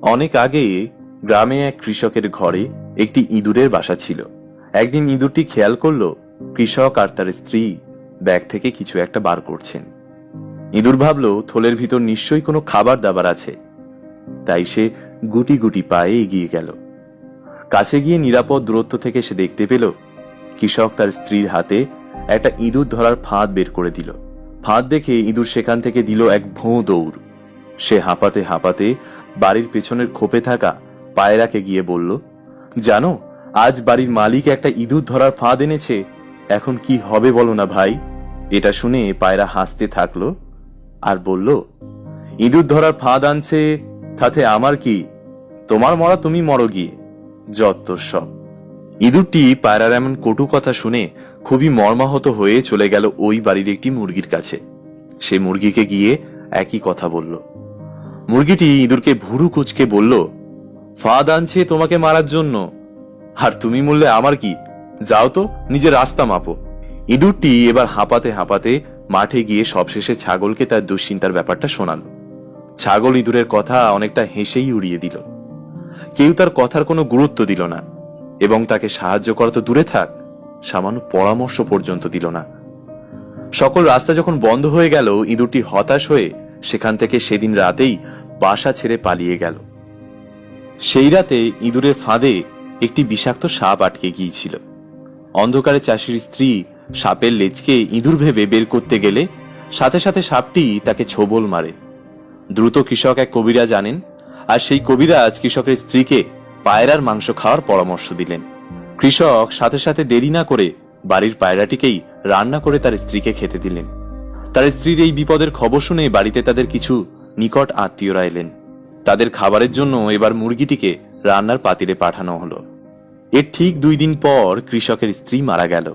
অনেক আগে গ্রামে এক কৃষকের ঘরে একটি ইঁদুরের বাসা ছিল। একদিন ইঁদুরটি খেয়াল করল কৃষক আর তার স্ত্রী ব্যাগ থেকে কিছু একটা বার করছেন। ইঁদুর ভাবল থলের ভিতর নিশ্চয়ই কোনো খাবার দাবার আছে, তাই সে গুটি গুটি পায়ে এগিয়ে গেল। কাছে গিয়ে নিরাপদ দূরত্ব থেকে সে দেখতে পেল কৃষক তার স্ত্রীর হাতে একটা ইঁদুর ধরার ফাঁদ বের করে দিল। ফাঁদ দেখে ইঁদুর সেখান থেকে দিল এক ভোঁ দৌড়। সে হাঁপাতে হাঁপাতে বাড়ির পেছনের খোপে থাকা পায়রাকে গিয়ে বলল, জানো, আজ বাড়ির মালিক একটা ইঁদুর ধরার ফাঁদ এনেছে, এখন কি হবে বলো না ভাই। এটা শুনে পায়রা হাসতে থাকলো আর বলল, ইঁদুর ধরার ফাঁদ আনছে তাতে আমার কি, তোমার মরা তুমি মরো গিয়ে, যত্তর সব। ইঁদুরটি পায়রার এমন কটু কথা শুনে খুবই মর্মাহত হয়ে চলে গেল ওই বাড়ির একটি মুরগির কাছে। সে মুরগিকে গিয়ে একই কথা বলল। মুরগিটি ইঁদুরকে ভুরু কুচকে বলল, ফাঁদ আনছে তোমাকে মারার জন্য, আর তুমি মরলে আমার কি, যাও তো নিজের রাস্তা মাপো। ইঁদুরটি এবার হাঁপাতে হাঁপাতে মাঠে গিয়ে সবশেষে ছাগলকে তার দুশ্চিন্তার ব্যাপারটা শোনাল। ছাগল ইঁদুরের কথা অনেকটা হেসেই উড়িয়ে দিল। কেউ তার কথার কোনো গুরুত্ব দিল না এবং তাকে সাহায্য করা তো দূরে থাক, সামান্য পরামর্শ পর্যন্ত দিল না। সকল রাস্তা যখন বন্ধ হয়ে গেল, ইঁদুরটি হতাশ হয়ে সেখান থেকে সেদিন রাতেই বাসা ছেড়ে পালিয়ে গেল। সেই রাতে ইঁদুরের ফাঁদে একটি বিষাক্ত সাপ আটকে গিয়েছিল। অন্ধকারে চাষির স্ত্রী সাপের লেজকে ইঁদুর ভেবে বের করতে গেলে সাথে সাথে সাপটি তাকে ছোবল মারে। দ্রুত কৃষক এক কবিরাজ আনেন, আর সেই কবিরাজ কৃষকের স্ত্রীকে পায়রার মাংস খাওয়ার পরামর্শ দিলেন। কৃষক সাথে সাথে দেরি না করে বাড়ির পায়রাটিকেই রান্না করে তার স্ত্রীকে খেতে দিলেন। তার স্ত্রীর এই বিপদের খবর শুনে বাড়িতে তাদের কিছু নিকট আত্মীয়রা এলেন। তাদের খাবারের জন্য এবার মুরগিটিকে রান্নার পাতিলে পাঠানো হলো। এর ঠিক 2 দিন পর কৃষকের স্ত্রী মারা গেল।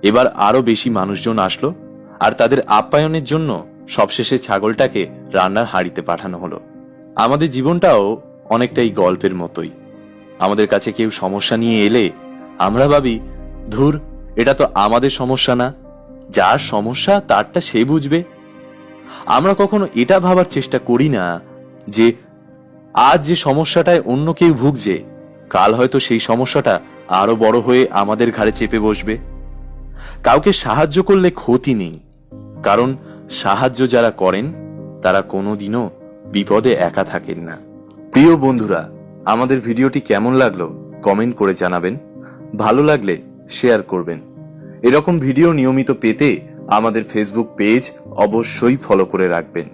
এবার আরো বেশি মানুষজন আসলো, আর তাদের আপ্যায়নের জন্য সবশেষে ছাগলটাকে রান্নার হাঁড়িতে পাঠানো হলো। আমাদের জীবনটাও অনেকটাই গল্পের মতোই। আমাদের কাছে কেউ সমস্যা নিয়ে এলে আমরা ভাবি, ধুর, এটা তো আমাদের সমস্যা না, যার সমস্যা তারটা সে বুঝবে। আমরা কখনো এটা ভাবার চেষ্টা করি না যে আজ যে সমস্যাটায় অন্য কেউ ভুগছে, কাল হয়তো সেই সমস্যাটা আরো বড় হয়ে আমাদের ঘাড়ে চেপে বসবে। কাউকে সাহায্য করলে ক্ষতি নেই, কারণ সাহায্য যারা করেন তারা কোনোদিনও বিপদে একা থাকেন না। প্রিয় বন্ধুরা, আমাদের ভিডিওটি কেমন লাগলো কমেন্ট করে জানাবেন। ভালো লাগলে শেয়ার করবেন। এরকম ভিডিও নিয়মিত পেতে আমাদের ফেসবুক পেজ অবশ্যই ফলো করে রাখবেন।